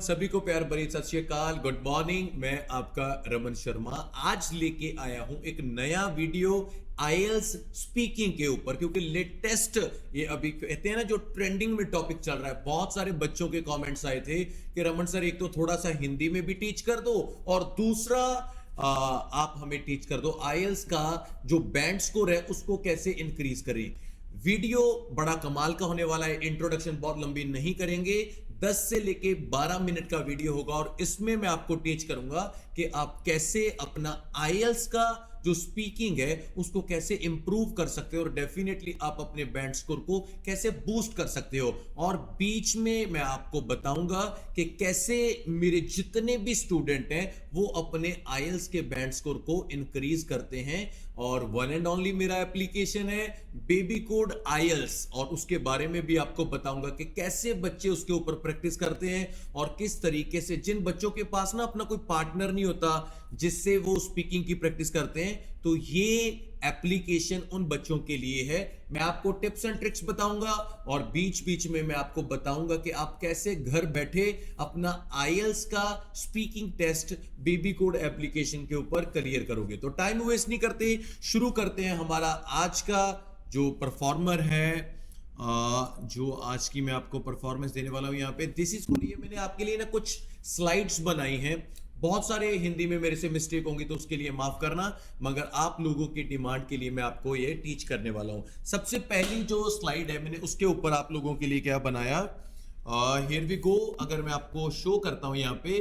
सभी को प्यार भरी सत श्री अकाल, गुड मॉर्निंग। मैं आपका रमन शर्मा आज लेके आया हूं एक नया वीडियो आईएलटीएस स्पीकिंग के ऊपर, क्योंकि लेटेस्ट ये अभी कहते हैं ना जो ट्रेंडिंग में टॉपिक चल रहा है। बहुत सारे बच्चों के कमेंट्स आए थे कि रमन सर एक तो थोड़ा सा हिंदी में भी टीच कर दो और दूसरा आप हमें टीच कर दो आईएलटीएस का जो बैंड स्कोर है उसको कैसे इंक्रीज करें। वीडियो बड़ा कमाल का होने वाला है। इंट्रोडक्शन बहुत लंबी नहीं करेंगे, 10 से लेके 12 मिनट का वीडियो होगा और इसमें मैं आपको टीच करूंगा कि आप कैसे अपना आईएलटीएस का जो स्पीकिंग है उसको कैसे इंप्रूव कर सकते हो और डेफिनेटली आप अपने बैंड स्कोर को कैसे बूस्ट कर सकते हो। और बीच में मैं आपको बताऊंगा कि कैसे मेरे जितने भी स्टूडेंट हैं वो अपने आईएलटीएस के बैंड स्कोर को इंक्रीज करते हैं। और वन एंड ओनली मेरा एप्लीकेशन है बेबी कोड आईएलटीएस, और उसके बारे में भी आपको बताऊंगा कि कैसे बच्चे उसके ऊपर प्रैक्टिस करते हैं और किस तरीके से जिन बच्चों के पास ना अपना कोई पार्टनर नहीं होता जिससे वो स्पीकिंग की प्रैक्टिस करते हैं, तो ये एप्लीकेशन उन बच्चों के लिए है। मैं आपको टिप्स एंड ट्रिक्स बताऊंगा और बीच बीच में मैं आपको बताऊंगा कि आप कैसे घर बैठे अपना आईएलटीएस का speaking test baby code application के ऊपर क्लियर करोगे। तो टाइम वेस्ट नहीं करते, शुरू करते हैं। हमारा आज का जो परफॉर्मर है, जो आज की मैं आपको परफॉर्मेंस देने वाला हूं यहाँ पे, दिस इज ये मैंने आपके लिए ना कुछ स्लाइड्स बनाई हैं। बहुत सारे हिंदी में मेरे से मिस्टेक होंगी तो उसके लिए माफ करना, मगर आप लोगों की डिमांड के लिए मैं आपको ये टीच करने वाला हूं। सबसे पहली जो स्लाइड है मैंने उसके ऊपर आप लोगों के लिए क्या बनाया, हियर वी गो। अगर मैं आपको शो करता हूं यहाँ पे,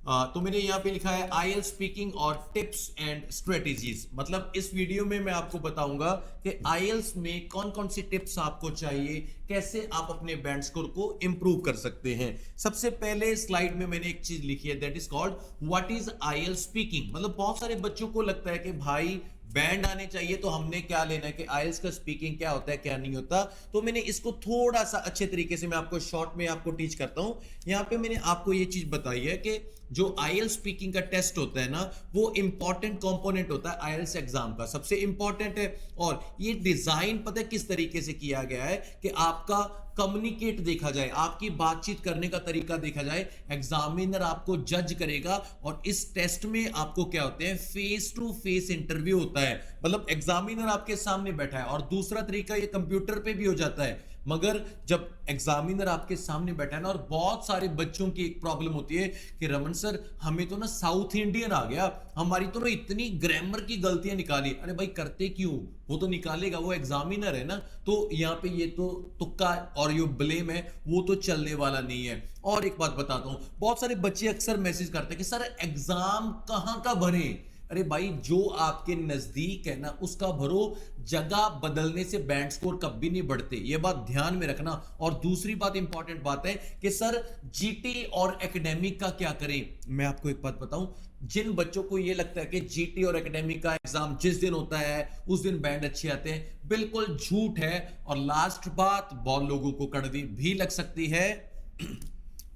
तो मैंने यहाँ पे लिखा है आईएलटीएस स्पीकिंग और टिप्स एंड स्ट्रेटेजीज। मतलब इस वीडियो में मैं आपको बताऊंगा कि आईएलटीएस में कौन कौन सी टिप्स आपको चाहिए, कैसे आप अपने बैंड स्कोर को इंप्रूव कर सकते हैं। सबसे पहले स्लाइड में मैंने एक चीज लिखी है, that is called what is IELTS speaking. मतलब बहुत सारे बच्चों को लगता है कि भाई बैंड आने चाहिए तो हमने क्या लेना है कि आईएलटीएस का स्पीकिंग क्या होता है क्या नहीं होता। तो मैंने इसको थोड़ा सा अच्छे तरीके से मैं आपको शॉर्ट में आपको टीच करता हूं। यहां पे मैंने आपको ये चीज बताई है कि जो आईएलटीएस स्पीकिंग का टेस्ट होता है ना, वो इंपॉर्टेंट कंपोनेंट होता है आईएलटीएस एग्जाम का, सबसे इंपॉर्टेंट है। और ये डिजाइन पता है किस तरीके से किया गया है कि आपका कम्युनिकेट देखा जाए, आपकी बातचीत करने का तरीका देखा जाए। एग्जामिनर आपको जज करेगा और इस टेस्ट में आपको क्या होते हैं, फेस टू फेस इंटरव्यू होता है। मतलब एग्जामिनर आपके सामने बैठा है। और दूसरा तरीका ये कंप्यूटर पे भी हो जाता है, मगर जब एग्जामिनर आपके सामने बैठा है ना, और बहुत सारे बच्चों की एक प्रॉब्लम होती है कि रमन सर हमें तो ना साउथ इंडियन आ गया, हमारी तो ना इतनी ग्रामर की गलतियां निकाली। अरे भाई करते क्यों, वो तो निकालेगा, वो एग्जामिनर है ना। तो यहाँ पे ये तो तुक्का और ये ब्लेम है, वो तो चलने वाला नहीं है। और एक बात बताता हूं, बहुत सारे बच्चे अक्सर मैसेज करते हैं कि सर एग्जाम कहां का भरे। अरे भाई जो आपके नजदीक है ना उसका भरो, जगह बदलने से बैंड स्कोर कभी नहीं बढ़ते, ये बात ध्यान में रखना। और दूसरी बात इंपॉर्टेंट बात है कि सर जीटी और एकेडमिक का क्या करें। मैं आपको एक बात बताऊं, जिन बच्चों को ये लगता है कि जीटी और एकेडमिक का एग्जाम जिस दिन होता है उस दिन बैंड अच्छे आते हैं, बिल्कुल झूठ है। और लास्ट बात, बहुत लोगों को कड़वी भी लग सकती है,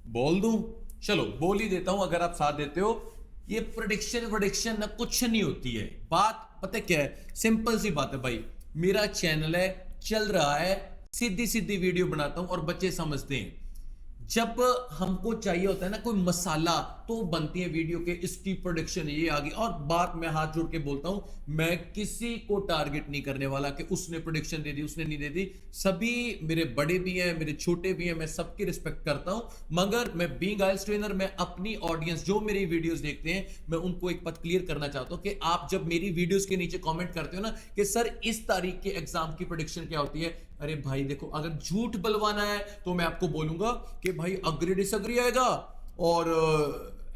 बोल दूं, चलो बोल ही देता हूं अगर आप साथ देते हो। ये प्रेडिक्शन ना कुछ नहीं होती है। बात पता क्या है, सिंपल सी बात है भाई, मेरा चैनल है, चल रहा है, सीधी सीधी वीडियो बनाता हूं और बच्चे समझते हैं। जब हमको चाहिए होता है ना कोई मसाला, तो बनती है वीडियो के इसकी प्रोडक्शन ये आ गई। और बात मैं हाथ जोड़ के बोलता हूं, मैं किसी को टारगेट नहीं करने वाला कि उसने प्रोडक्शन दे दी उसने नहीं दे दी। सभी मेरे बड़े भी हैं, मेरे छोटे भी हैं, मैं सबकी रिस्पेक्ट करता हूं। मगर मैं बीइंग आईएलटीएस ट्रेनर, मैं अपनी ऑडियंस जो मेरी वीडियोस देखते हैं, मैं उनको एक बात क्लियर करना चाहता हूं कि आप जब मेरी वीडियोस के नीचे कमेंट करते हो ना कि सर इस तारीख के एग्जाम की प्रोडिक्शन क्या होती है, अरे भाई देखो, अगर झूठ बलवाना है तो मैं आपको बोलूंगा कि भाई अग्री डिसअग्री आएगा और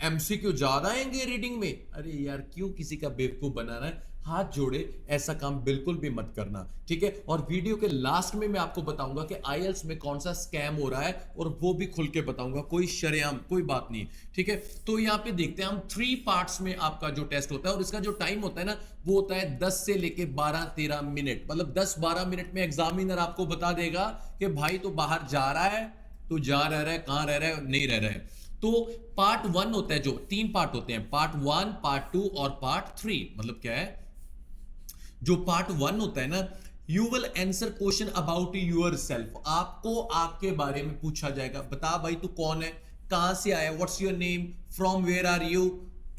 एमसीक्यू ज्यादा आएंगे रीडिंग में। अरे यार क्यों किसी का बेवकूफ बनाना है, हाथ जोड़े, ऐसा काम बिल्कुल भी मत करना, ठीक है। और वीडियो के लास्ट में मैं आपको बताऊंगा कि आईएलटीएस में कौन सा स्कैम हो रहा है और वो भी खुल के बताऊंगा, कोई शरेआम कोई बात नहीं, ठीक है। तो यहाँ पे देखते हैं हम 3 पार्ट्स में आपका जो टेस्ट होता है और इसका जो टाइम होता है ना वो होता है 10 से लेके 12-13 मिनट। मतलब 10-12 मिनट में एग्जामिनर आपको बता देगा कि भाई तो बाहर जा रहा है, तो जा रह रहा है, कहां रह रहा है, नहीं रह रहा है। तो पार्ट 1 होता है, जो 3 पार्ट होते हैं, पार्ट 1, पार्ट 2 और पार्ट 3। मतलब क्या है, जो पार्ट 1 होता है ना, you will answer question about your self. आपको आपके बारे में पूछा जाएगा, बता भाई तू कौन है, कहां से आया, what's your name, from where are you,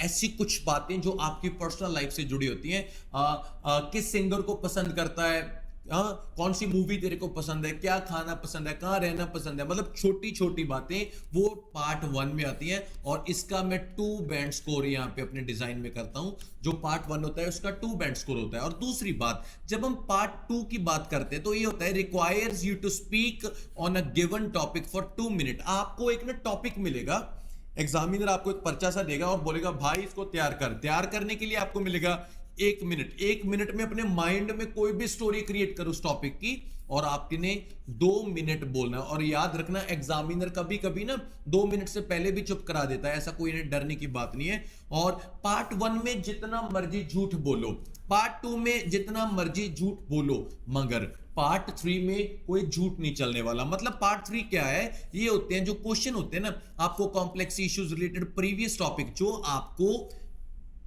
ऐसी कुछ बातें जो आपकी पर्सनल लाइफ से जुड़ी होती हैं। किस सिंगर को पसंद करता है, कौन सी मूवी तेरे को पसंद है, क्या खाना पसंद है, कहाँ रहना पसंद है, मतलब छोटी छोटी बातें वो पार्ट 1 में आती हैं। और इसका मैं 2 बैंड स्कोर यहाँ पे अपने डिजाइन में करता हूं। जो पार्ट 1 होता है उसका 2 बैंड स्कोर होता है। और दूसरी बात, जब हम पार्ट 2 की बात करते हैं तो ये होता है requires you to speak on a given topic for 2 minute. आपको एक ना टॉपिक मिलेगा, एग्जामिनर आपको एक पर्चा सा देगा और बोलेगा भाई इसको तैयार कर। तैयार करने के लिए आपको मिलेगा 1 मिनट। 1 मिनट में अपने माइंड में कोई भी स्टोरी क्रिएट करो उस टॉपिक की, और आपने 2 मिनट बोलना है। और याद रखना, एग्जामिनर कभी कभी ना 2 मिनट से पहले भी चुप करा देता है, ऐसा कोई डरने की बात नहीं है। और पार्ट 1 में जितना मर्जी झूठ बोलो, पार्ट 2 में जितना मर्जी झूठ बोलो, मगर पार्ट 3 में कोई झूठ नहीं चलने वाला। मतलब पार्ट 3 क्या है, ये होते हैं जो क्वेश्चन होते हैं ना आपको complex issues related previous topic, जो आपको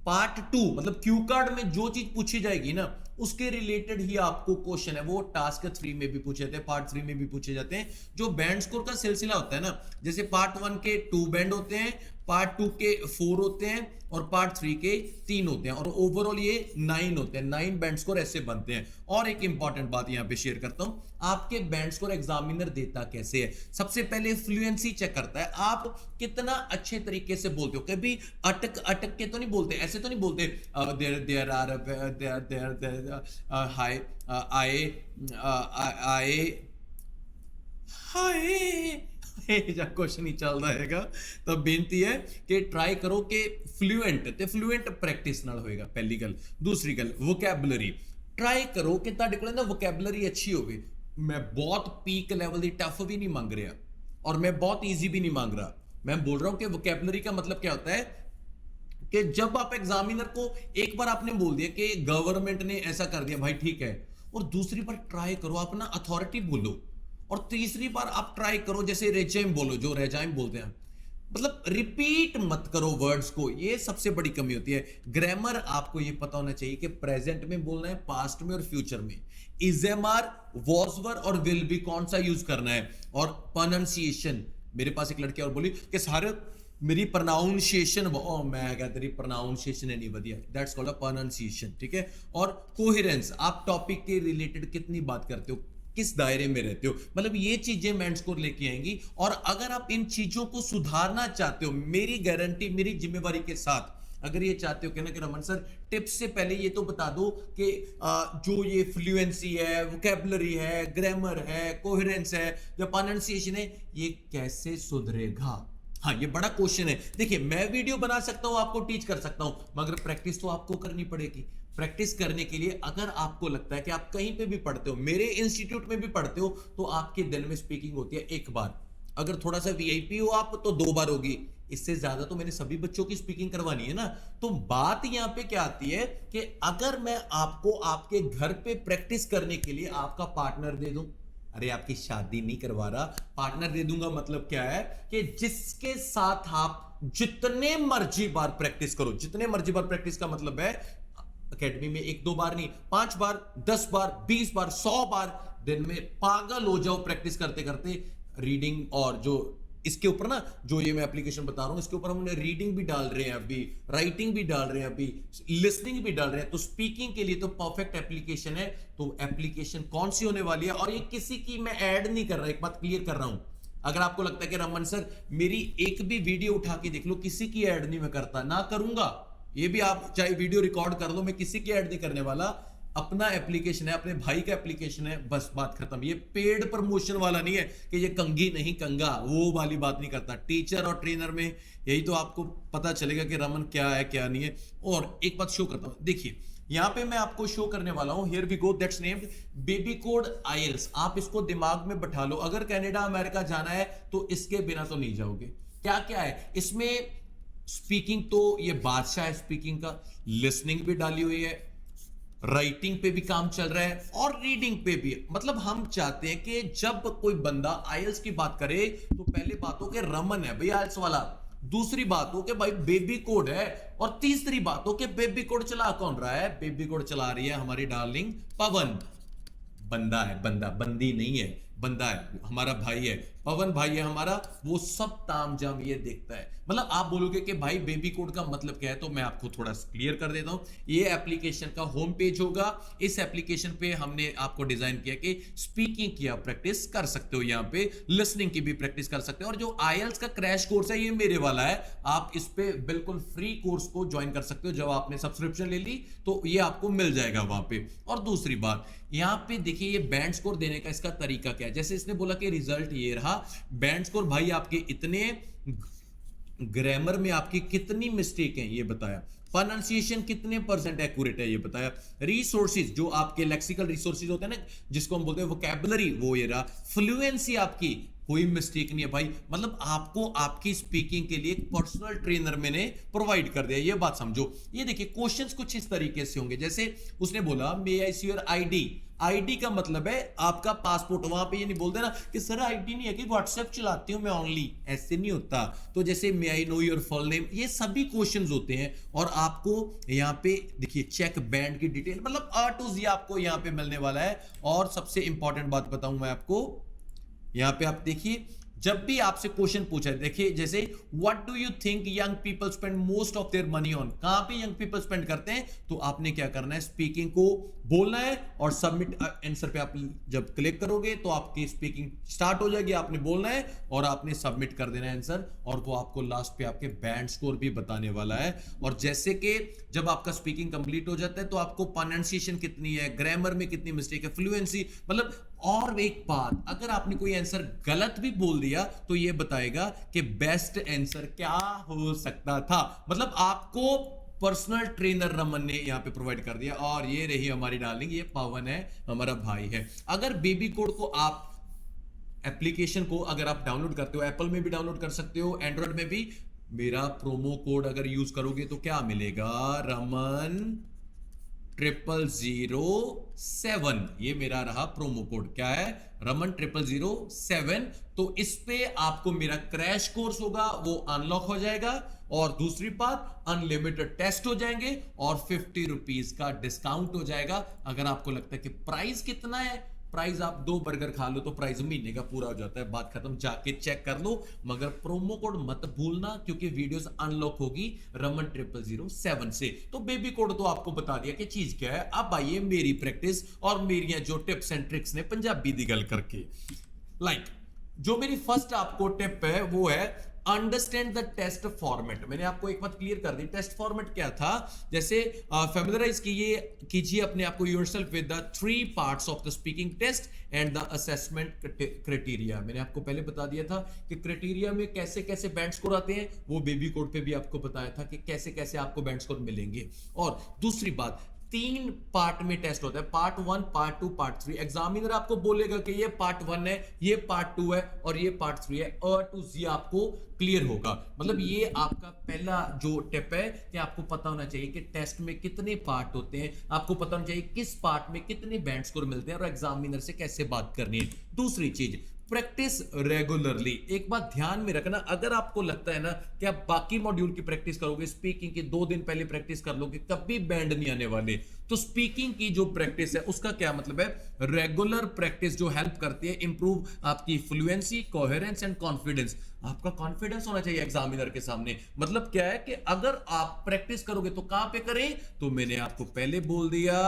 पार्ट 2 मतलब क्यू कार्ड में जो चीज पूछी जाएगी ना उसके रिलेटेड ही आपको क्वेश्चन है, वो टास्क 3 में भी पूछे जाते हैं, पार्ट 3 में भी पूछे जाते हैं। जो बैंड स्कोर का सिलसिला होता है ना, जैसे पार्ट 1 के 2 बैंड होते हैं, पार्ट 2 के 4 होते हैं, और पार्ट 3 के 3 होते हैं, और ओवरऑल ये 9 होते हैं। 9 बैंड स्कोर ऐसे बनते हैं। और एक इंपॉर्टेंट बात यहां पे शेयर करता हूं, आपके बैंड स्कोर एग्जामिनर देता कैसे है। सबसे पहले फ्लुएंसी चेक करता है, आप कितना अच्छे तरीके से बोलते हो। कभी अटक अटक के तो नहीं बोलते, ऐसे तो नहीं बोलते देयर आर हाय आए हाय जब क्वेश्चन ही चल रहेगा तो बेनती है कि ट्राई करो कि फ्लुएंट प्रैक्टिस नाल होएगा। पहली गल। दूसरी गल, वोकैबुलरी ट्राई करो कि तुहाडे कोल ना वोकैबुलरी अच्छी होवे। मैं बहुत पीक लेवल दी टफ भी नहीं मांग रहा और मैं बहुत इजी भी नहीं मांग रहा। मैं बोल रहा हूं कि वोकैबुलरी का मतलब क्या होता है कि जब आप एग्जामिनर को एक बार आपने बोल दिया कि गवर्नमेंट ने ऐसा कर दिया, भाई ठीक है, और दूसरी बार ट्राई करो अपना अथॉरिटी बोलो, और तीसरी बार आप ट्राई करो जैसे रेजाइम बोलो, जो रेजाइम बोलते हैं, मतलब रिपीट मत करो वर्ड्स को। ये सबसे बड़ी कमी होती है। ग्रामर आपको ये पता होना चाहिए कि प्रेजेंट में बोलना है, पास्ट में और फ्यूचर में। Is am are, was were और विल बी कौन सा यूज करना है। और प्रोनाउंसिएशन, मेरे पास एक लड़की और बोली कि सारे मेरी प्रोनाउंसिएशन, मैं कहता तेरी प्रोनाउंसिएशन है नहीं बढ़िया, दैट्स कॉल्ड अ प्रोनाउंसिएशन, ठीक है। और कोहेरेंस, आप टॉपिक के रिलेटेड कितनी बात करते हो, किस दायरे में रहते हो, मतलब ये चीजें बैंड स्कोर लेके आएंगी। और अगर आप इन चीजों को सुधारना चाहते हो, मेरी गारंटी, मेरी जिम्मेवारी के साथ, अगर ये चाहते हो कहना कि रमन सर टिप्स से पहले ये तो बता दो कि जो ये फ्लुएंसी है, वोकैबुलरी है, ग्रामर है, कोहेरेंस है, जो प्रोनाउंसिएशन है, ये कैसे सुधरेगा। हाँ, ये बड़ा क्वेश्चन है। देखिए, मैं वीडियो बना सकता हूं, आपको टीच कर सकता हूं, मगर प्रैक्टिस तो आपको करनी पड़ेगी। प्रैक्टिस करने के लिए अगर आपको लगता है कि आप कहीं पे भी पढ़ते हो, मेरे इंस्टीट्यूट में भी पढ़ते हो, तो आपके दिन में स्पीकिंग होती है 1 बार। अगर थोड़ा सा वीआईपी हो आप तो 2 बार होगी, इससे ज्यादा तो मैंने सभी बच्चों की स्पीकिंग करवानी है ना। तो बात यहां पे क्या आती है कि अगर मैं आपको आपके घर पे प्रैक्टिस करने के लिए आपका पार्टनर दे दूं, अरे आपकी शादी नहीं करवा रहा, पार्टनर दे दूंगा, मतलब क्या है कि जिसके साथ आप जितने मर्जी बार प्रैक्टिस करो, जितने मर्जी बार प्रैक्टिस का मतलब है एकेडमी में 1-2 बार नहीं, 5 बार, 10 बार, 20 बार, 100 बार, दिन में पागल हो जाओ प्रैक्टिस करते करते। रीडिंग और जो इसके ऊपर ना, जो ये मैं एप्लीकेशन बता रहा हूं, इसके ऊपर हमने रीडिंग भी डाल रहे हैं अभी, राइटिंग भी डाल रहे हैं अभी, लिसनिंग भी डाल रहे हैं। तो स्पीकिंग के लिए तो परफेक्ट एप्लीकेशन है। तो एप्लीकेशन कौन सी होने वाली है, और ये किसी की मैं ऐड नहीं कर रहा, एक बात क्लियर कर रहा हूं। अगर आपको लगता है कि रमन सर मेरी एक भी वीडियो उठा के देख लो, किसी की ऐड नहीं मैं करता, ना करूंगा, ये भी आप चाहे वीडियो रिकॉर्ड कर लो, मैं किसी की ऐड नहीं करने वाला। अपना एप्लीकेशन है, अपने भाई का एप्लीकेशन है, बस बात खत्म। ये पेड प्रमोशन वाला नहीं है कि ये कंगी नहीं कंगा, वो वाली बात नहीं करता। टीचर और ट्रेनर में यही तो आपको पता चलेगा कि रमन क्या है क्या नहीं है। और एक बात शो करता हूं, देखिए यहां पे मैं आपको शो करने वाला हूं, here we go, that's named baby code IELTS. आप इसको दिमाग में बैठा लो, अगर कनाडा अमेरिका जाना है तो इसके बिना तो नहीं जाओगे। क्या क्या है इसमें, स्पीकिंग तो ये बादशाह है स्पीकिंग का, लिसनिंग भी डाली हुई है, राइटिंग पे भी काम चल रहा है, और रीडिंग पे भी। मतलब हम चाहते हैं कि जब कोई बंदा आईएलटीएस की बात करे तो पहले बात हो कि रमन है भाई आईएलटीएस वाला, दूसरी बात हो कि भाई बेबी कोड है, और तीसरी बात हो कि बेबी कोड चला कौन रहा है, बेबी कोड चला रही है हमारी डार्लिंग पवन। बंदा है, बंदा, बंदी नहीं है, बंदा है, हमारा भाई है। पवन भाई है हमारा, वो सब तामझाम ये देखता है। मतलब आप बोलोगे कि भाई बेबी कोड का मतलब क्या है, तो मैं आपको थोड़ा क्लियर कर देता हूं। ये एप्लीकेशन का होम पेज होगा। इस एप्लीकेशन पे हमने आपको डिजाइन किया कि स्पीकिंग की आप प्रैक्टिस कर सकते हो, यहाँ पे लिसनिंग की भी प्रैक्टिस कर सकते हो। और जो आईएलटीएस का क्रैश कोर्स है ये मेरे वाला है, आप इस पे बिल्कुल फ्री कोर्स को ज्वाइन कर सकते हो। जब आपने सब्सक्रिप्शन ले ली तो ये आपको मिल जाएगा वहां पे। और दूसरी बात, यहां पे देखिए ये बैंड स्कोर देने का इसका तरीका क्या है। जैसे इसने बोला कि रिजल्ट ये रहा, बैंड स्कोर भाई आपके इतने, ग्रामर में आपकी कितनी मिस्टेक है ये बताया, प्रोनाउंसिएशन कितने परसेंट एक्यूरेट है ये बताया, रिसोर्सेज जो आपके लेक्सिकल रिसोर्सेज होते हैं ना जिसको हम बोलते हैं वोकैबुलरी, वो ये रहा, फ्लुएंसी आपकी कोई मिस्टेक नहीं है भाई। मतलब आपको आपकी स्पीकिंग के लिए एक पर्सनल ट्रेनर मैंने प्रोवाइड कर दिया, ये बात समझो। ये देखिए क्वेश्चंस कुछ इस तरीके से होंगे, जैसे उसने बोला मे आई सी योर आईडी। आईडी का मतलब है आपका पासपोर्ट। वहां पे ये नहीं बोलते ना कि सर आईडी नहीं है कि व्हाट्सएप चलाती हूं मैं ओनली, ऐसे नहीं होता। तो जैसे may I know your full name, ये सभी क्वेश्चंस होते हैं। और आपको यहाँ पे देखिए चेक बैंड की डिटेल, मतलब A to Z आपको यहाँ पे मिलने वाला है। और सबसे इंपॉर्टेंट बात बताऊं मैं आपको, यहां पे आप देखिए जब भी आपसे क्वेश्चन पूछा है, देखिए जैसे what do you think young people spend most of their money on, कहां पे यंग पीपल स्पेंड करते हैं, तो आपने क्या करना है, स्पीकिंग को बोलना है और सबमिट आंसर पे आप जब क्लिक करोगे तो आपकी स्पीकिंग स्टार्ट हो जाएगी। आपने बोलना है और आपने सबमिट कर देना है आंसर, और वो आपको लास्ट पे आपके बैंड स्कोर भी बताने वाला है। और जैसे कि जब आपका स्पीकिंग कंप्लीट हो जाता है तो आपको प्रोनाउंसिएशन कितनी है, ग्रामर में कितनी मिस्टेक है, फ्लुएंसी, मतलब। और एक बात, अगर आपने कोई आंसर गलत भी बोल दिया तो ये बताएगा कि बेस्ट आंसर क्या हो सकता था। मतलब आपको पर्सनल ट्रेनर रमन ने यहां पे प्रोवाइड कर दिया। और ये रही हमारी डार्लिंग, ये पवन है, हमारा भाई है। अगर बेबी कोड को आप एप्लीकेशन को अगर आप डाउनलोड करते हो, एप्पल में भी डाउनलोड कर सकते हो, एंड्रॉइड में भी, मेरा प्रोमो कोड अगर यूज करोगे तो क्या मिलेगा, रमन 0007, ये मेरा रहा प्रोमो कोड। क्या है, रमन 0007। तो इस पे आपको मेरा क्रैश कोर्स होगा वो अनलॉक हो जाएगा। और दूसरी बात, अनलिमिटेड टेस्ट हो जाएंगे और 50 रुपीज का डिस्काउंट हो जाएगा। अगर आपको लगता है कि प्राइस कितना है, प्राइस आप 2 बर्गर खा लो तो प्राइस महीने का पूरा हो जाता है, बात खत्म, जाके चेक कर लो। मगर प्रोमो कोड मत भूलना, क्योंकि वीडियोस अनलॉक होगी रमन 0007 से। तो बेबी कोड तो आपको बता दिया कि चीज क्या है। अब आइए मेरी प्रैक्टिस और मेरी जो टिप्स एंड ट्रिक्स ने पंजाबी दी गल करके। जो मेरी फर्स्ट आपको टिप है वो है अंडरस्टैंड द टेस्ट फॉर्मेट। मैंने आपको एक बात क्लियर कर दी, टेस्ट फॉर्मेट क्या था। जैसे फैमिलियराइज कीजिए अपने आप को yourself with the 3 parts of the speaking test and the assessment criteria. मैंने आपको पहले बता दिया था कि क्राइटेरिया में कैसे कैसे बैंड स्कोर आते हैं, वो बेबी कोड पे भी आपको बताया था कि कैसे कैसे आपको बैंड स्कोर मिलेंगे। और दूसरी बात, 3 पार्ट में टेस्ट होता है, पार्ट 1, पार्ट 2, पार्ट 3। एग्जामिनर आपको बोलेगा कि ये पार्ट 1 है, ये पार्ट 2 है और ये पार्ट 3 है। A to Z आपको क्लियर होगा। मतलब ये आपका पहला जो टिप है कि आपको पता होना चाहिए कि टेस्ट में कितने पार्ट होते हैं, आपको पता होना चाहिए किस पार्ट में कितने बैंड स्कोर मिलते हैं और एग्जामिनर से कैसे बात करनी है। दूसरी चीज, प्रैक्टिस रेगुलरली। एक बात ध्यान में रखना, अगर आपको लगता है ना कि आप बाकी मॉड्यूल की प्रैक्टिस करोगे, स्पीकिंग की 2 दिन पहले प्रैक्टिस कर लोगे, कभी बैंड नहीं आने वाले। तो स्पीकिंग की जो प्रैक्टिस है उसका क्या मतलब है, रेगुलर प्रैक्टिस जो हेल्प करती है इंप्रूव आपकी फ्लुएंसी, कोहेरेंस एंड कॉन्फिडेंस। आपका कॉन्फिडेंस होना चाहिए एग्जामिनर के सामने। मतलब क्या है कि अगर आप प्रैक्टिस करोगे तो कहां पे करें, तो मैंने आपको पहले बोल दिया,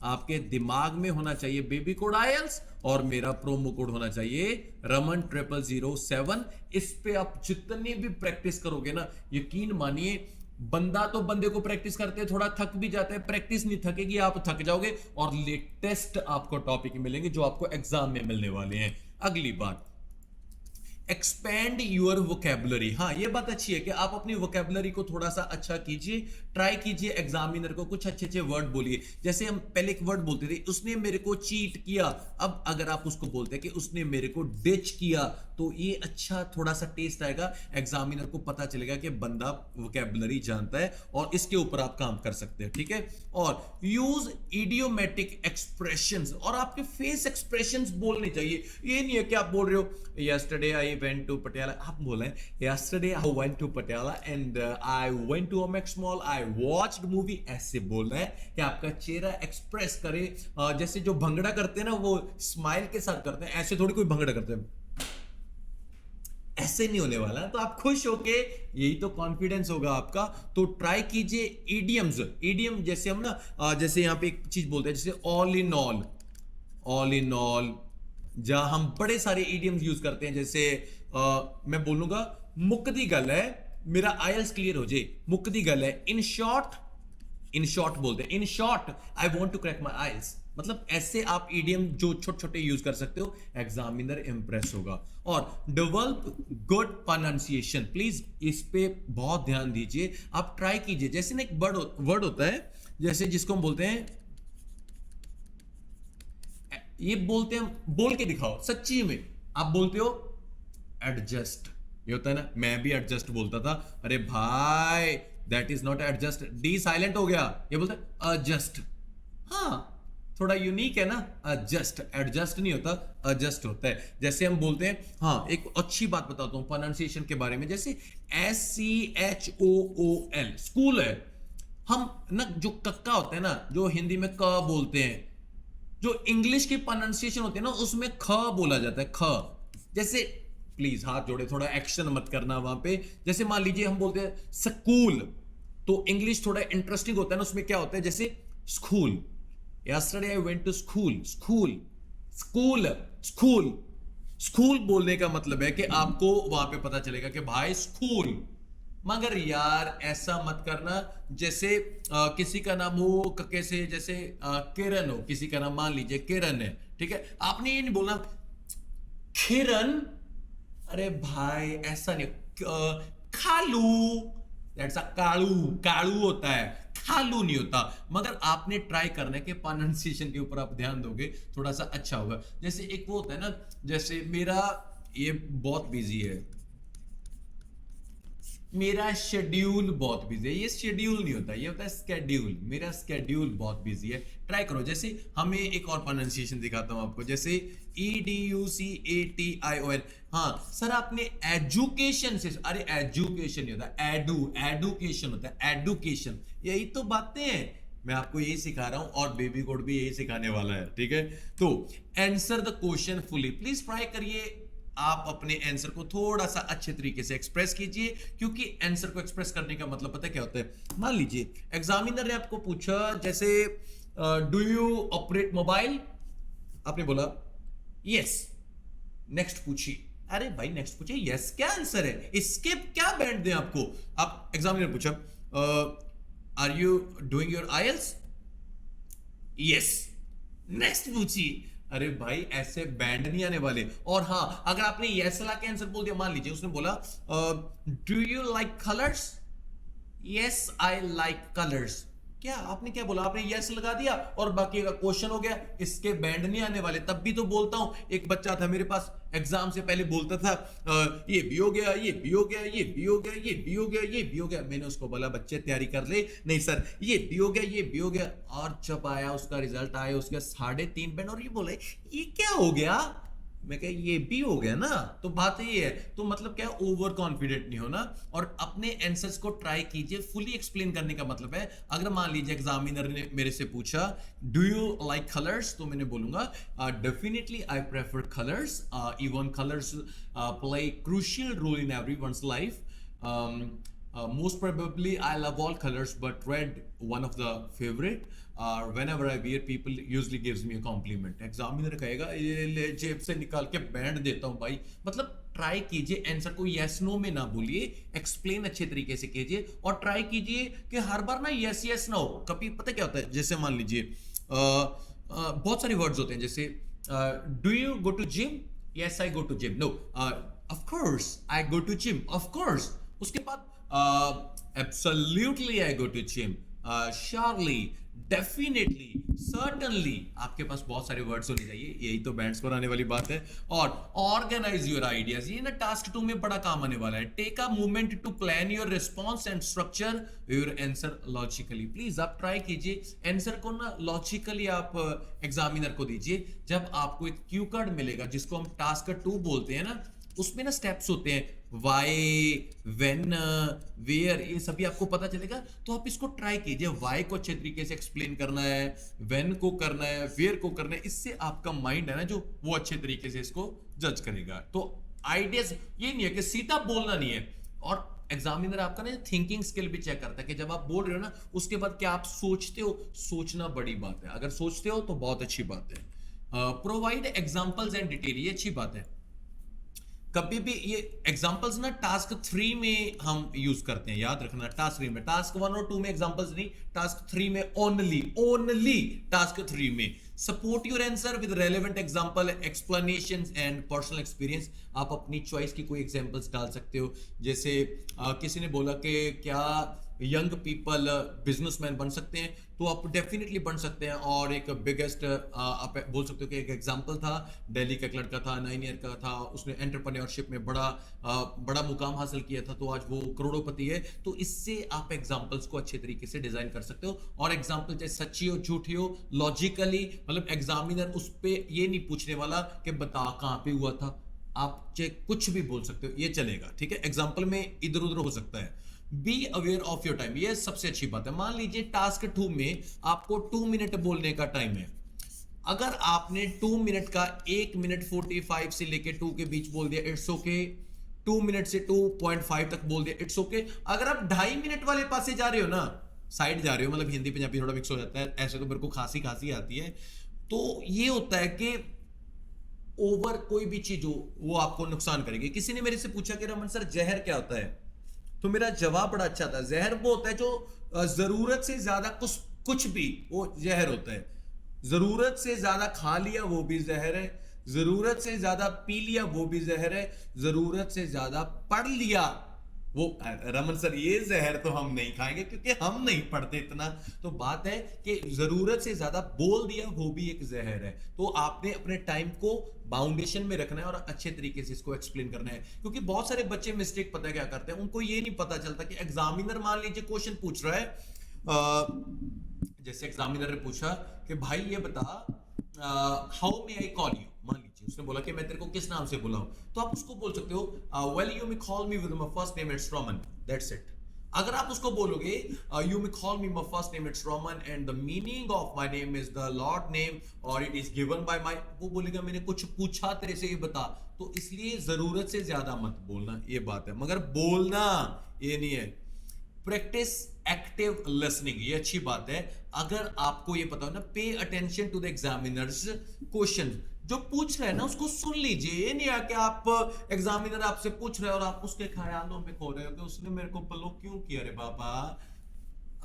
आपके दिमाग में होना चाहिए बेबी कोड आईएलटीएस और मेरा प्रोमो कोड होना चाहिए रमन 0007। इस पे आप जितनी भी प्रैक्टिस करोगे ना, यकीन मानिए, बंदा तो बंदे को प्रैक्टिस करते थोड़ा थक भी जाता है, प्रैक्टिस नहीं थकेगी, आप थक जाओगे और लेटेस्ट आपको टॉपिक मिलेंगे जो आपको एग्जाम में मिलने वाले हैं। अगली बात, एक्सपेंड यूर वोकेबलरी। हाँ, ये बात अच्छी है कि आप अपनी वोकेबलरी को थोड़ा सा अच्छा कीजिए, ट्राई कीजिए, एग्जामिनर को कुछ अच्छे अच्छे वर्ड बोलिए। जैसे हम पहले एक वर्ड बोलते थे, उसने मेरे को चीट किया। अब अगर आप उसको बोलते हैं कि उसने मेरे को डिच किया, तो ये अच्छा थोड़ा सा टेस्ट आएगा, एग्जामिनर को पता चलेगा कि बंदा वोकेबलरी जानता है और इसके ऊपर आप काम कर सकते हैं। ठीक है। और यूज इडियोमेटिक एक्सप्रेशंस, और आपके फेस एक्सप्रेशंस बोलने चाहिए। ये नहीं है कि आप बोल रहे हो yesterday I went to Patiala, आप बोल रहे हैं yesterday I went to Patiala and I went to Omex Mall, I watched movie। ऐसे बोल रहे हैं कि आपका चेहरा एक्सप्रेस करे। जैसे जो भंगड़ा करते हैं ना, वो स्माइल के साथ करते हैं, ऐसे थोड़ी कोई भंगड़ा करते हैं। ऐसे नहीं होने वाला। तो आप खुश होके, यही तो कॉन्फिडेंस होगा आपका। तो ट्राई कीजिए इडियम्स। इडियम जैसे हम ना जैसे यहाँ पे एक चीज बोलते हैं जैसे all in all, all in all, जहां हम बड़े सारे इडियम्स यूज करते हैं। जैसे मैं बोलूंगा मुकदी गल है, मेरा आयल्स क्लियर हो जाए, मुकदी गल है। इन शॉर्ट, इन शॉर्ट बोलते हैं, in short I want to crack my IELTS. मतलब ऐसे आप ईडियम जो छोटे छोटे यूज कर सकते हो, एग्जामिनर इंप्रेस होगा। और डेवलप गुड प्रोनाउंसिएशन, प्लीज इस पे बहुत ध्यान दीजिए। आप ट्राई कीजिए, जैसे ना एक वर्ड होता है जैसे जिसको हम बोलते हैं, ये बोलते हैं, बोल के दिखाओ सच्ची में। आप बोलते हो एडजस्ट, ये होता है ना, मैं भी एडजस्ट बोलता था। अरे भाई that is not adjust, D silent हो गया, ये बोलते हैं एडजस्ट। हाँ थोड़ा यूनिक है ना, एडजस्ट, एडजस्ट नहीं होता, एडजस्ट होता है। जैसे हम बोलते हैं, हाँ एक अच्छी बात बताता हूं प्रोनाउंसिएशन के बारे में, जैसे SCHOOL, स्कूल है। हम ना जो कक्का होता है ना, जो हिंदी में क बोलते हैं, जो इंग्लिश की प्रोनाउंसिएशन होती है ना, उसमें ख बोला जाता है, ख। जैसे प्लीज हाथ जोड़े, थोड़ा एक्शन मत करना वहां पे। जैसे मान लीजिए हम बोलते हैं स्कूल, तो इंग्लिश थोड़ा इंटरेस्टिंग होता है ना, उसमें क्या होता है, जैसे school, yesterday I went to school, school, school, school. School बोलने का मतलब है कि आपको वहां पे पता चलेगा कि भाई स्कूल। मगर यार ऐसा मत करना, जैसे किसी का नाम हो कके से, जैसे किरण हो, किसी का नाम मान लीजिए किरण है, ठीक है, आपने ये नहीं बोलना किरण। अरे भाई ऐसा नहीं, खालू, दैट्स अ कालू, कालू होता है, खालू नहीं होता। मगर आपने ट्राई करना है कि प्रोनाउंसिएशन के ऊपर आप ध्यान दोगे, थोड़ा सा अच्छा होगा। जैसे एक वो होता है ना, जैसे मेरा ये बहुत बिजी है, मेरा शेड्यूल बहुत बिजी है, ये शेड्यूल नहीं होता, ये होता है स्केड्यूल, मेरा स्केड्यूल बहुत बिजी है। ट्राई करो। जैसे हमें एक और प्रोनाउंसिएशन दिखाता हूं आपको, जैसे EDUCATION। हाँ सर आपने एजुकेशन से, अरे एजुकेशन नहीं होता, एडुकेशन होता है, एडुकेशन। यही तो बातें हैं, मैं आपको यही सिखा रहा हूं, और बेबी कोड भी यही सिखाने वाला है, ठीक है। तो answer the question fully, please try करिए, आप अपने आंसर को थोड़ा सा अच्छे तरीके से एक्सप्रेस कीजिए, क्योंकि आंसर को एक्सप्रेस करने का मतलब पता है क्या होता है। मान लीजिए एग्जामिनर ने आपको पूछा, जैसे डू यू ऑपरेट मोबाइल, आपने बोला यस, नेक्स्ट पूछिए। अरे भाई नेक्स्ट पूछिए, यस क्या आंसर है, इसके क्या बैंड दें आपको। आप एग्जामिनर पूछा are you doing your IELTS, yes, next पूछिए। अरे भाई ऐसे बैंड नहीं आने वाले। और हाँ अगर आपने यस ला के आंसर बोल दिया, मान लीजिए उसने बोला do you like colours, yes I like colours, क्या आपने क्या बोला, आपने यस लगा दिया और बाकी का क्वेश्चन हो गया, इसके बैंड नहीं आने वाले। तब भी तो बोलता हूं, एक बच्चा था मेरे पास एग्जाम से पहले बोलता था ये भी हो गया, ये भी हो गया, ये भी हो गया, ये भी हो गया, ये भी हो गया। मैंने उसको बोला बच्चे तैयारी कर ले, नहीं सर ये भी हो गया, ये भी हो गया। और जब आया उसका रिजल्ट आया, उसके 3.5 बैंड, और ये बोले ये क्या हो गया, मैं कह ये भी हो गया ना। तो बात ये है, तो मतलब क्या, ओवर कॉन्फिडेंट नहीं होना, और अपने आंसर्स को ट्राई कीजिए। फुली एक्सप्लेन करने का मतलब है, अगर मान लीजिए एग्जामिनर ने मेरे से पूछा डू यू लाइक कलर्स, तो मैंने बोलूंगा definitely I prefer colours, even colours play crucial role in everyone's life, most probably I love all colors but red one of the favorite, whenever I wear people usually gives me a compliment। Examiner कहेगा ये ले जेब से निकाल के band देता हूं भाई। मतलब ट्राई कीजिए, आंसर को यस नो में ना बोलिए, एक्सप्लेन अच्छे तरीके से कीजिए, और ट्राई कीजिए कि हर बार ना यस यस ना हो। कभी पता क्या होता है, जैसे मान लीजिए बहुत सारे वर्ड्स होते हैं, जैसे do you go to gym, yes I go to gym, no of course I go to gym, of course. उसके बाद absolutely I go to gym, surely, definitely, certainly। आपके पास बहुत सारे वर्ड्स होने चाहिए, यही तो बैंड्स पर आने वाली बात है। और ऑर्गेनाइज योर आइडियाज, ये ना टास्क 2 में बड़ा काम आने वाला है। Take a moment to plan your response and structure your answer logically. Please आप ट्राई कीजिए, आंसर को ना लॉजिकली आप एग्जामिनर को दीजिए। जब आपको एक क्यू कार्ड मिलेगा, जिसको हम टास्क 2 बोलते हैं ना, उसमें ना स्टेप्स होते हैं, वाई, वेन, वेयर, ये सभी आपको पता चलेगा। तो आप इसको ट्राई कीजिए, वाई को अच्छे तरीके से एक्सप्लेन करना है, वेन को करना है, वेयर को करना है। इससे आपका माइंड है ना जो, वो अच्छे तरीके से इसको जज करेगा। तो आइडियाज, ये नहीं है कि सीधा बोलना नहीं है। और एग्जामिनर आपका ना थिंकिंग स्किल भी चेक करता है कि जब आप बोल रहे हो ना उसके बाद क्या आप सोचते हो। सोचना बड़ी बात है, अगर सोचते हो तो बहुत अच्छी बात है। प्रोवाइड एग्जांपल्स एंड डिटेल, ये अच्छी बात है। कभी भी ये एग्जांपल्स ना टास्क 3 में हम यूज करते हैं, याद रखना। टास्क 3 में, टास्क 1 और 2 में एग्जांपल्स नहीं, टास्क 3 में ओनली, ओनली टास्क 3 में। Support your answer with relevant example, explanation and personal experience. आप अपनी चॉइस की कोई एग्जांपल्स डाल सकते हो। जैसे किसी ने बोला कि क्या यंग पीपल बिजनेसमैन बन सकते हैं, तो आप डेफिनेटली बन सकते हैं। और एक बिगेस्ट आप बोल सकते हो कि एक एग्जांपल था, दिल्ली का एक लड़का था, 9 ईयर का था, उसने एंटरप्रेन्योरशिप में बड़ा मुकाम हासिल किया था, तो आज वो करोड़पति है। तो इससे आप एग्जांपल्स को अच्छे तरीके से डिजाइन कर सकते हो। और एग्जांपल चाहे सच्ची हो झूठी हो, लॉजिकली, मतलब एग्जामिनर उस पर ये नहीं पूछने वाला कि बता कहाँ पे हुआ था, आप चाहे कुछ भी बोल सकते हो, ये चलेगा, ठीक है। एग्जाम्पल में इधर उधर हो सकता है। Be aware of your time, ये सबसे अच्छी बात है। मान लीजिए टास्क 2 में आपको 2 मिनट बोलने का टाइम है। अगर आपने 2 मिनट का 1 मिनट 45 से लेके 2 के बीच बोल दिया, इट्स ओके। 2 मिनट से 2.5 तक बोल दिया, इट्स ओके। अगर आप 2.5 मिनट वाले पास से जा रहे हो ना, साइड जा रहे हो, मतलब हिंदी पंजाबी थोड़ा मिक्स हो जाता है, ऐसे तो मेरे को खांसी खांसी आती है। तो ये होता है कि ओवर कोई भी चीज हो वो आपको नुकसान करेगी। किसी ने मेरे से पूछा कि रमन सर जहर क्या होता है, तो मेरा जवाब बड़ा अच्छा था। जहर वो होता है जो जरूरत से ज्यादा कुछ भी, वो जहर होता है। जरूरत से ज्यादा खा लिया वो भी जहर है, जरूरत से ज्यादा पी लिया वो भी जहर है, जरूरत से ज्यादा पढ़ लिया वो। रमन सर ये जहर तो हम नहीं खाएंगे क्योंकि हम नहीं पढ़ते इतना। तो बात है कि जरूरत से ज्यादा बोल दिया वो भी एक जहर है। तो आपने अपने टाइम को बाउंडेशन में रखना है और अच्छे तरीके से इसको एक्सप्लेन करना है। क्योंकि बहुत सारे बच्चे मिस्टेक पता है क्या करते हैं, उनको ये नहीं पता चलता कि एग्जामिनर मान लीजिए क्वेश्चन पूछ रहा है, जैसे एग्जामिनर ने पूछा कि भाई ये बता how may I call you, मान लीजिए उसने बोला कि मैं तेरे को किस नाम से बुलाऊं, तो आप उसको बोल सकते हो well you may call me with my first name it's Roman, that's it. अगर आप उसको बोलोगे you may call me my first name it's Roman and the meaning of my name is the lord name और it is given by my, वो बोलेगा मैंने कुछ पूछा तेरे से, ये बता। तो इसलिए जरूरत से ज्यादा मत बोलना, ये बात है। मगर बोलना ये नहीं है। प्रैक्टिस एक्टिव लिसनिंग, ये अच्छी बात है। अगर आपको ये पता हो ना, pay attention to the examiner's question, जो पूछ रहे हैं ना उसको सुन लीजिए। ये नहीं है कि आप एग्जामिनर आपसे पूछ रहे हो और आप उसके ख्यालों में खो रहे हो कि उसने मेरे को ब्लॉक क्यों किया रे बाबा।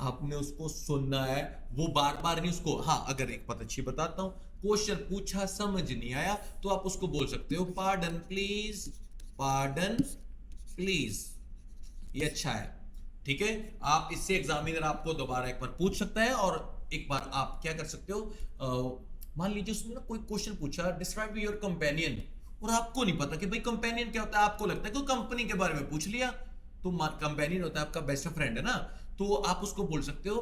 आपने उसको सुनना है, वो बार बार नहीं उसको। हाँ, अगर एक बात अच्छी बताता हूं, क्वेश्चन पूछा समझ नहीं आया तो आप उसको बोल सकते हो पार्डन प्लीज, पार्डन प्लीज, ये अच्छा है, ठीक है। आप इससे एग्जामिनर आपको दोबारा एक बार पूछ सकता है। और एक बार आप क्या कर सकते हो, मान लीजिए उसने ना कोई क्वेश्चन पूछा डिस्क्राइब योर कंपेनियन, और आपको नहीं पता कि भाई कंपेनियन क्या होता है, आपको लगता है कि कंपनी के बारे में पूछ लिया। तो कंपेनियन होता है आपका बेस्ट फ्रेंड है ना, तो आप उसको बोल सकते हो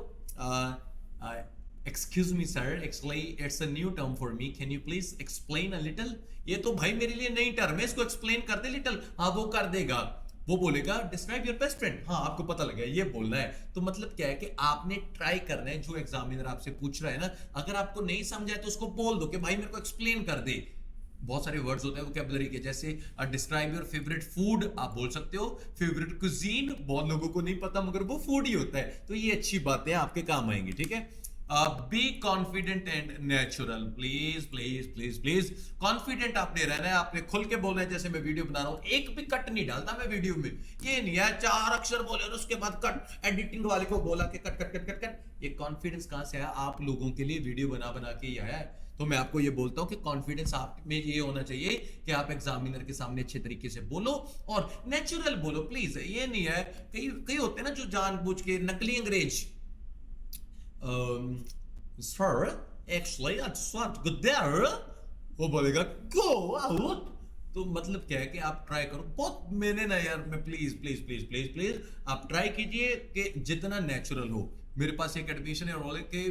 excuse me sir, explain, it's a new term for me, can you please explain a little. ये तो भाई मेरे लिए नई टर्म है, इसको एक्सप्लेन कर दे लिटिल। हाँ, वो कर देगा। वो बोलेगा डिस्क्राइब योर बेस्ट फ्रेंड, हाँ आपको पता लग गया ये बोलना है। तो मतलब क्या है कि आपने ट्राई करना है जो एग्जामिनर आपसे पूछ रहा है ना। अगर आपको नहीं समझा है तो उसको बोल दो कि भाई मेरे को एक्सप्लेन कर दे। बहुत सारे वर्ड्स होते हैं वोकैबुलरी के, जैसे डिस्क्राइब योर फेवरेट फूड आप बोल सकते हो। फेवरेट कुजीन बहुत लोगों को नहीं पता मगर वो फूड ही होता है। तो ये अच्छी बातें आपके काम आएंगी, ठीक है। Be confident and natural, please please please please. Confident आपने रहना है, आपने खुल के बोलना है। जैसे मैं वीडियो बना रहा हूं, एक भी कट नहीं डालता मैं वीडियो में। ये नहीं है 4 अक्षर बोले और उसके बाद कट, एडिटिंग वाले को बोला कि cut cut cut cut cut. ये कॉन्फिडेंस कहां से आया? आप लोगों के लिए वीडियो बना बना के ही आया है। तो मैं आपको ये बोलता हूं कि कॉन्फिडेंस आप में ये होना चाहिए कि आप एग्जामिनर के सामने अच्छे तरीके से बोलो और नेचुरल बोलो, प्लीज। ये नहीं है, कई कई होते हैं ना जो जानबूझ के नकली अंग्रेज, sir, actually, I just want to go there. वो बोलेगा go out। तो मतलब क्या है कि आप ट्राई करो। बहुत मैंने ना यार, मैं please please please please please आप ट्राई कीजिए कि जितना नेचुरल हो। मेरे पास एक एडमिशन है और बोले कि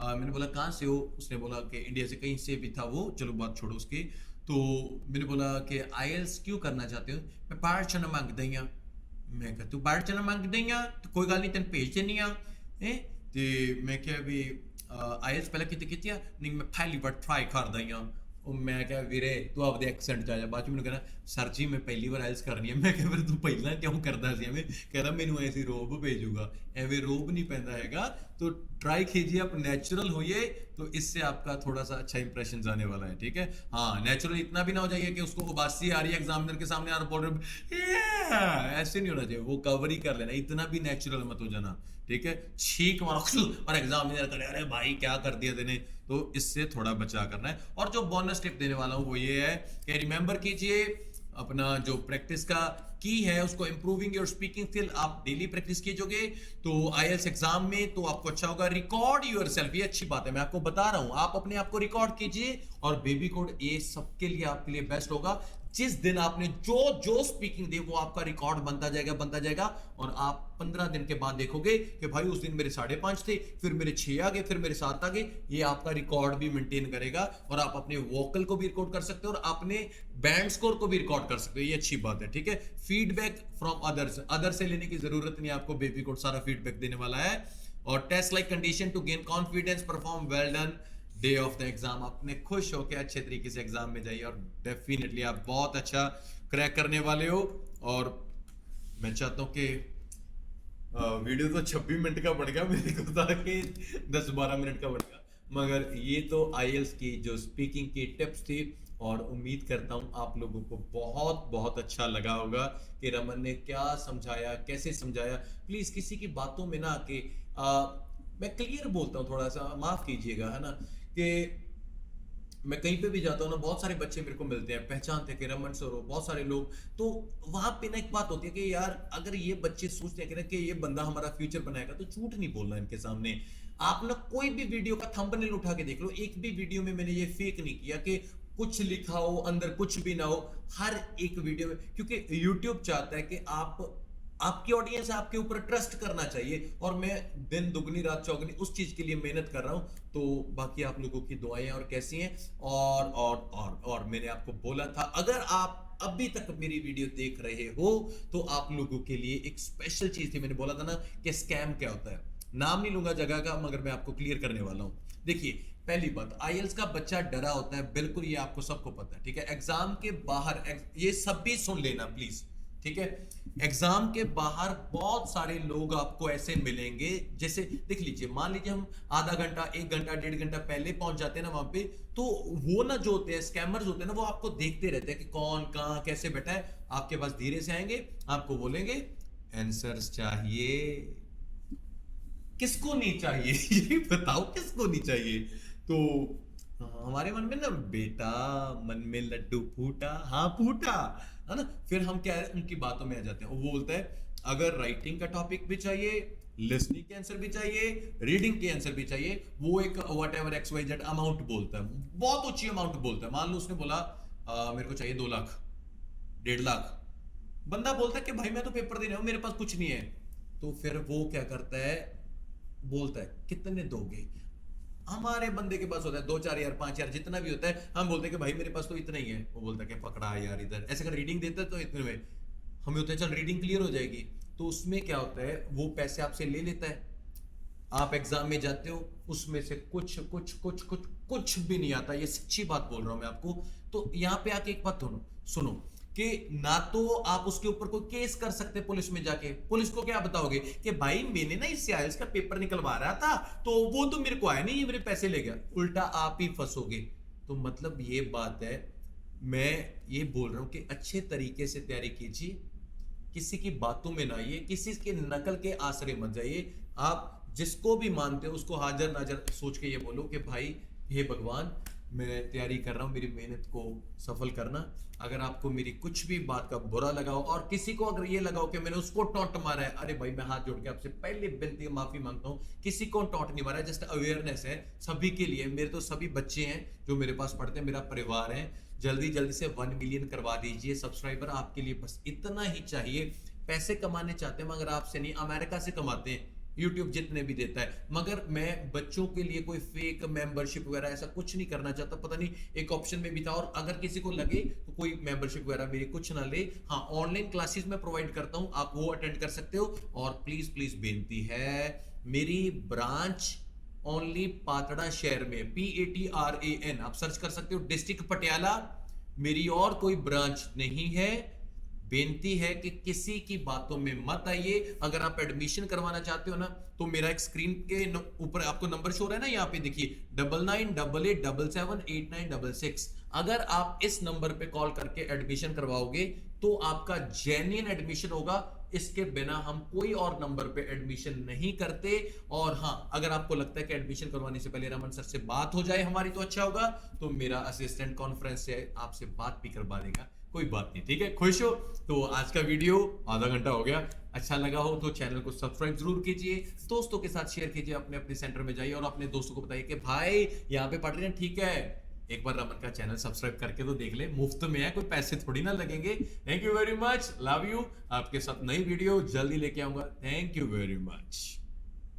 मैंने बोला कहाँ से हो, उसने बोला कि इंडिया से, कहीं से भी था वो, चलो बात छोड़ो उसकी। तो मैंने बोला कि आईएलटीएस क्यों करना चाहते हो? मैं बाहर चना मांग देंगे। मैं कहा तू बाहर चना मांग देंगे तो कोई गल नहीं, तेन भेज देनी आ। ते मैं क्या भी आईएलटीएस पहले कितने नहीं, मैं पहली बार ट्राई कर दी हाँ। ਉਹ ਮੈਂ ਕਿਹਾ ਵੀਰੇ ਤੂੰ ਆਪਦੇ ਐਕਸੈਂਟ ਚ ਆ ਜਾ। ਬਾਅਦ ਚ ਮੈਨੂੰ ਕਹਿੰਦਾ ਸਰ ਜੀ ਮੈਂ ਪਹਿਲੀ ਵਾਰ ਆਇਲਸ ਕਰਨੀ ਹੈ। ਮੈਂ ਕਿਹਾ ਫਿਰ ਤੂੰ ਪਹਿਲਾਂ ਕਿਉਂ ਕਰਦਾ ਸੀ ਐਵੇਂ? ਕਹਿੰਦਾ ਮੈਨੂੰ ਐਸੀ ਰੋਬ ਭੇਜੂਗਾ। ਐਵੇਂ रोब नहीं पहनता हैगा। तो ट्राई कीजिए, आप नेचुरल होइए, तो इससे आपका थोड़ा सा अच्छा इंप्रेशन आने वाला है। ठीक है, हाँ, नेचुरल इतना भी ना हो जाइए कि उसको उबासी आ रही है एग्जामिनर के सामने और बोल रहे ऐसे नहीं होना चाहिए। वो कवर ही कर लेना, इतना भी नेचुरल मत हो जाना। ठीक है, छींक मारो और एग्जामिनर करे अरे भाई क्या कर दिया तेने। तो इससे थोड़ा बचा करना है। और जो बोनस टिप देने वाला हूँ वो ये है कि रिमेंबर कीजिए अपना जो प्रैक्टिस का की है उसको, इंप्रूविंग योर स्पीकिंग स्किल। आप डेली प्रैक्टिस कीजिएगा तो आईएलटीएस एग्जाम में तो आपको अच्छा होगा। रिकॉर्ड योरसेल्फ, ये अच्छी बात है, मैं आपको बता रहा हूं, आप अपने आप को रिकॉर्ड कीजिए। और बेबी कोड ये सबके लिए आपके लिए बेस्ट होगा। जिस दिन आपने जो जो स्पीकिंग दी वो आपका रिकॉर्ड बनता जाएगा। और आप 15 दिन के बाद देखोगे कि भाई उस दिन मेरे 5.5 थे, फिर मेरे 6 आ गए, फिर मेरे 7 आ गए। ये आपका रिकॉर्ड भी मेंटेन करेगा। और आप अपने वोकल को भी रिकॉर्ड कर सकते हो और अपने बैंड स्कोर को भी रिकॉर्ड कर सकते हो। ये अच्छी बात है। ठीक है, फीडबैक फ्रॉम अदर्स से लेने की जरूरत नहीं, आपको बेबी कोड सारा फीडबैक देने वाला है। और test like condition to gain confidence, perform well done day of the exam. अपने खुश होकर अच्छे तरीके से एग्जाम में जाइए और डेफिनेटली आप बहुत अच्छा क्रैक करने वाले हो। और मैं चाहता हूं कि वीडियो तो 26 मिनट का बढ़ गया, मेरे को था कि 10-12 मिनट का बढ़ गया, मगर ये तो आईएलटीएस की जो स्पीकिंग की टिप्स थी। और उम्मीद करता हूं आप लोगों को बहुत बहुत अच्छा लगा होगा कि रमन ने क्या समझाया, कैसे समझाया। प्लीज किसी की बातों में ना आके मैं क्लियर बोलता हूँ, थोड़ा सा माफ कीजिएगा, है ना, कि मैं कहीं पे भी जाता हूँ ना, बहुत सारे बच्चे मेरे को मिलते हैं, पहचानते हैं कि रमन सर हो, बहुत सारे लोग। तो वहां पे ना एक बात होती है कि यार अगर ये बच्चे सोचते हैं कि ये बंदा हमारा फ्यूचर बनाएगा, तो झूठ नहीं बोलना इनके सामने। आप ना कोई भी वीडियो का थंबनेल उठा के देख लो, एक भी वीडियो में मैंने ये फेक नहीं किया कि कुछ लिखा हो अंदर कुछ भी ना हो। हर एक वीडियो में, क्योंकि यूट्यूब चाहता है कि आपकी ऑडियंस आपके ऊपर ट्रस्ट करना चाहिए। और मैं दिन दुगनी रात चौगनी उस चीज के लिए मेहनत कर रहा हूं। तो बाकी आप लोगों की दुआएं और कैसी हैं। और मैंने आपको बोला था, अगर आप अभी तक मेरी वीडियो देख रहे हो तो आप लोगों के लिए एक स्पेशल चीज थी। मैंने बोला था ना कि स्कैम क्या होता है। नाम नहीं लूंगा जगह का, मगर मैं आपको क्लियर करने वाला हूं। देखिए, पहली बात, आईएलटीएस का बच्चा डरा होता है, बिल्कुल, ये आपको सबको पता है। ठीक है, एग्जाम के बाहर ये सब भी सुन लेना प्लीज। ठीक है, एग्जाम के बाहर बहुत सारे लोग आपको ऐसे मिलेंगे, जैसे देख लीजिए, मान लीजिए हम आधा घंटा, 1 घंटा, 1.5 घंटा पहले पहुंच जाते हैं ना वहां पे, तो वो ना जो होते हैं स्कैमर्स होते हैं ना, वो आपको देखते रहते हैं कि कौन कहां कैसे बैठा है। आपके पास धीरे से आएंगे, आपको बोलेंगे आंसर्स चाहिए, किसको नहीं चाहिए ये बताओ, किसको नहीं चाहिए। तो हमारे मन में ना, बेटा मन में लड्डू फूटा, हाँ फूटा, है ना। फिर हम क्या है, उनकी बातों में आ जाते हैं। वो बोलता है अगर राइटिंग का टॉपिक भी चाहिए, लिसनिंग के आंसर भी चाहिए, रीडिंग के आंसर भी चाहिए, वो एक व्हाटएवर XYZ अमाउंट बोलता है, बहुत ऊंची अमाउंट बोलता है। मान लो उसने बोला मेरे को चाहिए 2 लाख, 1.5 लाख। बंदा बोलता है कि भाई मैं तो पेपर देने हूं, मेरे पास कुछ नहीं है। तो फिर वो क्या करता है, बोलता है कितने दोगे। हमारे बंदे के पास होता है 2-4 हज़ार, 5 हज़ार, जितना भी होता है। हम बोलते हैं कि भाई मेरे पास तो इतना ही है। वो बोलता है कि पकड़ा यार इधर। ऐसे अगर रीडिंग देता है तो इतने में हमें होता है चल रीडिंग क्लियर हो जाएगी। तो उसमें क्या होता है, वो पैसे आपसे ले लेता है। आप एग्जाम में जाते हो, उसमें से कुछ भी नहीं आता। ये सच्ची बात बोल रहा हूं मैं आपको। तो यहां पे आके एक बात सुनो कि ना तो आप उसके ऊपर कोई केस कर सकते पुलिस में जाके। पुलिस को क्या बताओगे कि भाई मैंने ना इससे आईएलटीएस का पेपर निकलवा रहा था, तो वो तो मेरे को आया नहीं, ये मेरे पैसे ले गया। उल्टा आप ही फंसोगे। तो मतलब ये बात है, मैं ये बोल रहा हूं कि अच्छे तरीके से तैयारी कीजिए, किसी की बातों में ना आइए, किसी के नकल के आसरे मत जाइए। आप जिसको भी मानते हो उसको हाजिर नाजर सोच के ये बोलो कि भाई हे भगवान, मैं तैयारी कर रहा हूं, मेरी मेहनत को सफल करना। अगर आपको मेरी कुछ भी बात का बुरा लगाओ, और किसी को अगर ये लगाओ कि मैंने उसको टॉन्ट मारा है, अरे भाई मैं हाथ जोड़ के आपसे पहले विनती माफी मांगता हूं। किसी को टॉन्ट नहीं मारा है, जस्ट अवेयरनेस है सभी के लिए। मेरे तो सभी बच्चे हैं जो मेरे पास पढ़ते हैं, मेरा परिवार है। जल्दी जल्दी से 1 मिलियन करवा दीजिए सब्सक्राइबर। आपके लिए बस इतना ही चाहिए। पैसे कमाने चाहते हैं मगर आपसे नहीं, अमेरिका से कमाते हैं, YouTube जितने भी देता है। मगर मैं बच्चों के लिए कोई फेक मेंबरशिप वगैरह ऐसा कुछ नहीं करना चाहता। पता नहीं एक ऑप्शन में भी था, और अगर किसी को लगे तो कोई मेंबरशिप वगैरह मेरी कुछ ना ले। हाँ, ऑनलाइन क्लासेस मैं प्रोवाइड करता हूं, आप वो अटेंड कर सकते हो। और प्लीज प्लीज बेनती है, मेरी ब्रांच ओनली पातड़ा शहर में, PATRAN आप सर्च कर सकते हो, डिस्ट्रिक्ट पटियाला। मेरी और कोई ब्रांच नहीं है। बेनती है कि किसी की बातों में मत आइए। अगर आप एडमिशन करवाना चाहते हो ना, तो मेरा एक स्क्रीन के ऊपर आपको नंबर शो हो रहा है ना, यहाँ पे देखिए 9988778966। अगर आप इस नंबर पे कॉल करके एडमिशन करवाओगे तो आपका जेन्युइन एडमिशन होगा। इसके बिना हम कोई और नंबर पे एडमिशन नहीं करते। और हां, अगर आपको लगता है कि एडमिशन करवाने से पहले रमन सर से बात हो जाए हमारी तो अच्छा होगा, तो मेरा असिस्टेंट कॉन्फ्रेंस से आपसे बात भी करवा देगा, कोई बात नहीं, ठीक है। खुश हो? तो आज का वीडियो आधा घंटा हो गया। अच्छा लगा हो तो चैनल को सब्सक्राइब जरूर कीजिए, दोस्तों के साथ शेयर कीजिए, अपने अपने सेंटर में जाइए और अपने दोस्तों को बताइए कि भाई यहाँ पे पढ़ रहे हैं, ठीक है, एक बार रमन का चैनल सब्सक्राइब करके तो देख ले, मुफ्त में है, कोई पैसे थोड़ी ना लगेंगे। Thank you very much, love you. आपके साथ नई वीडियो जल्दी लेके आऊंगा। Thank you very much.